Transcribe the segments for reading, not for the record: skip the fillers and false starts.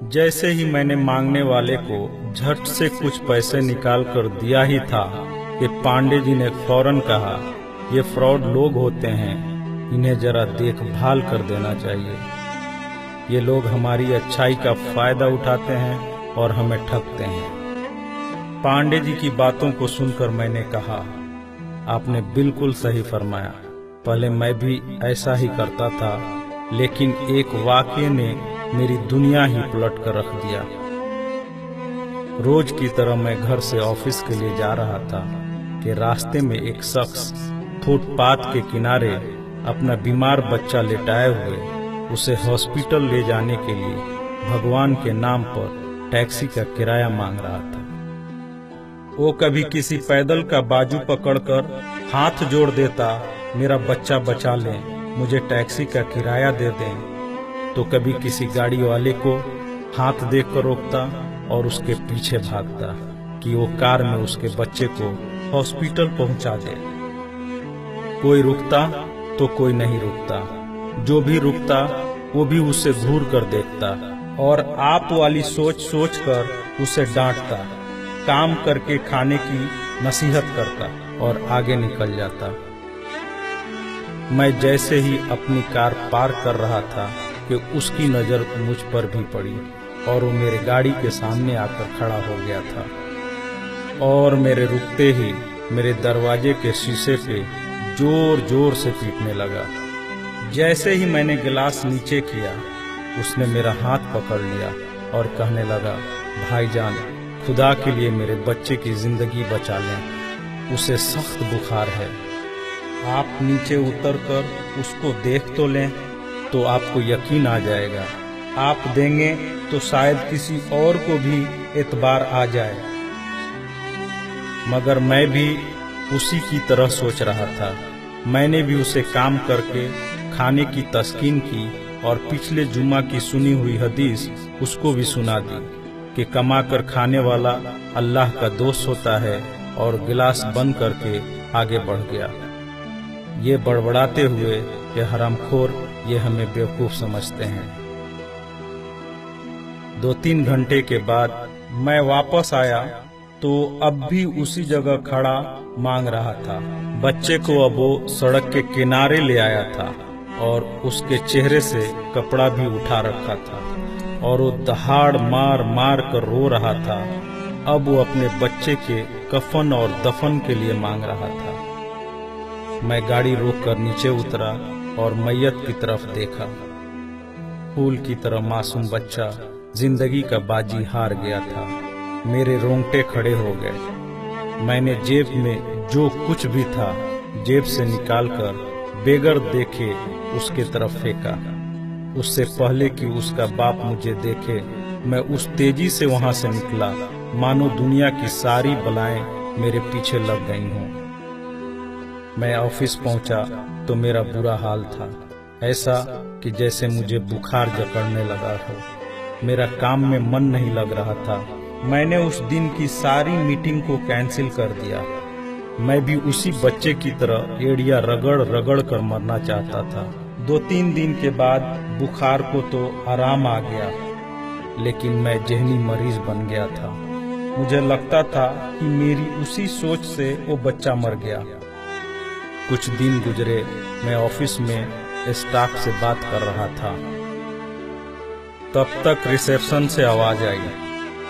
जैसे ही मैंने मांगने वाले को झट से कुछ पैसे निकाल कर दिया ही था कि पांडे जी ने फौरन कहा, ये फ्रॉड लोग होते हैं, इन्हें जरा देखभाल कर देना चाहिए। ये लोग हमारी अच्छाई का फायदा उठाते हैं और हमें ठगते हैं। पांडे जी की बातों को सुनकर मैंने कहा, आपने बिल्कुल सही फरमाया। पहले मैं भी ऐसा ही करता था, लेकिन एक वाक़ये ने मेरी दुनिया ही पलट कर रख दिया। रोज की तरह मैं घर से ऑफिस के लिए जा रहा था कि रास्ते में एक शख्स फुटपाथ के किनारे अपना बीमार बच्चा लेटाए हुए उसे हॉस्पिटल ले जाने के लिए भगवान के नाम पर टैक्सी का किराया मांग रहा था। वो कभी किसी पैदल का बाजू पकड़कर हाथ जोड़ देता, मेरा बच्चा बचा लें, मुझे टैक्सी का किराया दे दें, तो कभी किसी गाड़ी वाले को हाथ देकर रोकता और उसके पीछे भागता कि वो कार में उसके बच्चे को हॉस्पिटल पहुंचा दे। कोई रुकता तो कोई नहीं रुकता, जो भी रुकता वो भी उसे घूर कर देखता और आप वाली सोच सोच कर उसे डांटता, काम करके खाने की नसीहत करता और आगे निकल जाता। मैं जैसे ही अपनी कार पार कर रहा था कि उसकी नजर मुझ पर भी पड़ी और वो मेरे गाड़ी के सामने आकर खड़ा हो गया था और मेरे रुकते ही मेरे दरवाजे के शीशे पे जोर जोर से पीटने लगा। जैसे ही मैंने गिलास नीचे किया, उसने मेरा हाथ पकड़ लिया और कहने लगा, भाईजान, खुदा के लिए मेरे बच्चे की जिंदगी बचा लें, उसे सख्त बुखार है, आप नीचे उतरकर उसको देख तो लें तो आपको यकीन आ जाएगा, आप देंगे तो शायद किसी और को भी एतबार आ जाए। मगर मैं भी उसी की तरह सोच रहा था। मैंने भी उसे काम करके खाने की तस्कीन की और पिछले जुम्मा की सुनी हुई हदीस उसको भी सुना दी कि कमा कर खाने वाला अल्लाह का दोस्त होता है, और गिलास बंद करके आगे बढ़ गया, ये बड़बड़ाते हुए कि हरामखोर ये हमें बेवकूफ समझते हैं। 2-3 घंटे के बाद मैं वापस आया तो अब भी उसी जगह खड़ा मांग रहा था। बच्चे को अब वो सड़क के किनारे ले आया था और उसके चेहरे से कपड़ा भी उठा रखा था और वो दहाड़ मार मार कर रो रहा था। अब वो अपने बच्चे के कफन और दफन के लिए मांग रहा था। मैं गाड़ी रोककर नीचे उतरा और मैयत की तरफ देखा। फूल की तरह मासूम बच्चा जिंदगी का बाजी हार गया था। मेरे रोंगटे खड़े हो गए। मैंने जेब में जो कुछ भी था जेब से निकालकर बेगर देखे उसके तरफ फेंका। उससे पहले कि उसका बाप मुझे देखे, मैं उस तेजी से वहां से निकला मानो दुनिया की सारी बलाएं मेरे पीछे लग गई हों। मैं ऑफिस पहुंचा तो मेरा बुरा हाल था, ऐसा कि जैसे मुझे बुखार जकड़ने लगा हो। मेरा काम में मन नहीं लग रहा था। मैंने उस दिन की सारी मीटिंग को कैंसिल कर दिया। मैं भी उसी बच्चे की तरह एड़िया रगड़ रगड़ कर मरना चाहता था। 2-3 दिन के बाद बुखार को तो आराम आ गया, लेकिन मैं जहनी मरीज बन गया था। मुझे लगता था कि मेरी उसी सोच से वो बच्चा मर गया। कुछ दिन गुजरे, मैं ऑफिस में स्टाफ से बात कर रहा था। तब तक रिसेप्शन से आवाज आई,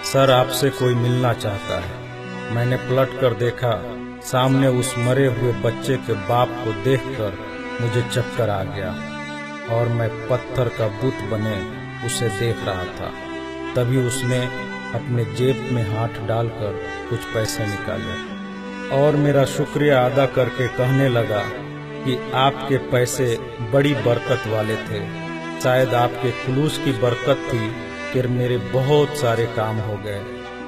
सर आपसे कोई मिलना चाहता है। मैंने पलट कर देखा, सामने उस मरे हुए बच्चे के बाप को देखकर मुझे चक्कर आ गया और मैं पत्थर का बुत बने उसे देख रहा था। तभी उसने अपने जेब में हाथ डालकर कुछ पैसे निकाले और मेरा शुक्रिया अदा करके कहने लगा कि आपके पैसे बड़ी बरकत वाले थे। शायद आपके खुलूस की बरकत थी कि मेरे बहुत सारे काम हो गए।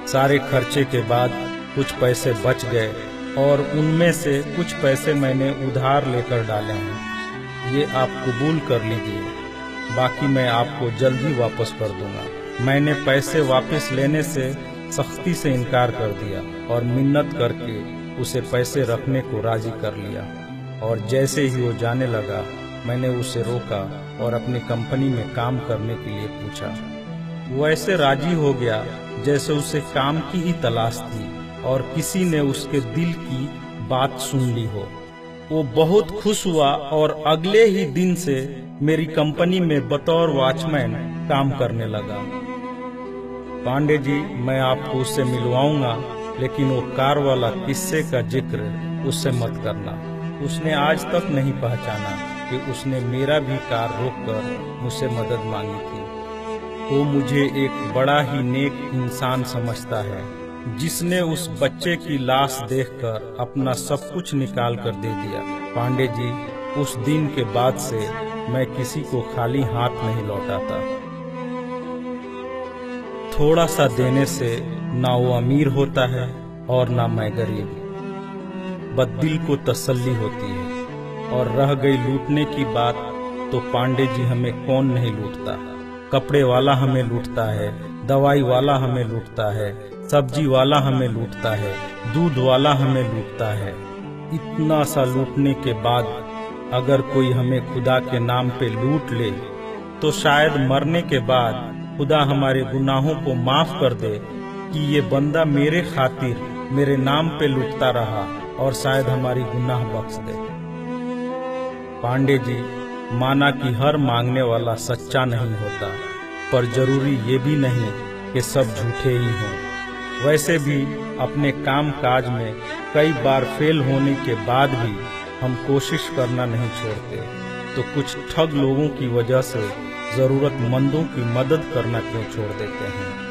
सारे खर्चे के बाद कुछ पैसे बच गए और उनमें से कुछ पैसे मैंने उधार लेकर डाले हैं। ये आप कबूल कर लीजिए, बाकी मैं आपको जल्द ही वापस कर दूंगा। मैंने पैसे वापस लेने से सख्ती से इनकार कर दिया और मिन्नत करके उसे पैसे रखने को राजी कर लिया। और जैसे ही वो जाने लगा, मैंने उसे रोका और अपनी कंपनी में काम करने के लिए पूछा। वो ऐसे राजी हो गया जैसे उसे काम की ही तलाश थी और किसी ने उसके दिल की बात सुन ली हो। वो बहुत खुश हुआ और अगले ही दिन से मेरी कंपनी में बतौर वॉचमैन काम करने लगा। पांडे जी, मैं आपको उससे मिलवाऊंगा, लेकिन वो कार वाला किस्से का जिक्र उससे मत करना। उसने आज तक नहीं पहचाना कि उसने मेरा भी कार रोककर मुझसे मदद मांगी थी। वो मुझे एक बड़ा ही नेक इंसान समझता है, जिसने उस बच्चे की लाश देखकर अपना सब कुछ निकाल कर दे दिया। पांडे जी, उस दिन के बाद से मैं किसी को खाली हाथ नहीं लौटाता। थोड़ा सा देने से ना वो अमीर होता है और ना मैं गरीब। बस दिल को तसल्ली होती है। और रह गई लूटने की बात, तो पांडे जी हमें कौन नहीं लूटता। कपड़े वाला हमें लूटता है, दवाई वाला हमें लूटता है, सब्जी वाला हमें लूटता है, दूध वाला हमें लूटता है। इतना सा लूटने के बाद अगर कोई हमें खुदा के नाम पे लूट ले, तो शायद मरने के बाद खुदा हमारे गुनाहों को माफ कर दे कि ये बंदा मेरे खातिर मेरे नाम पे लूटता रहा, और शायद हमारी गुनाह बख्श दे। पांडे जी, माना कि हर मांगने वाला सच्चा नहीं होता, पर जरूरी ये भी नहीं कि सब झूठे ही हों। वैसे भी अपने काम काज में कई बार फेल होने के बाद भी हम कोशिश करना नहीं छोड़ते, तो कुछ ठग लोगों की वजह से जरूरतमंदों की मदद करना क्यों छोड़ देते हैं।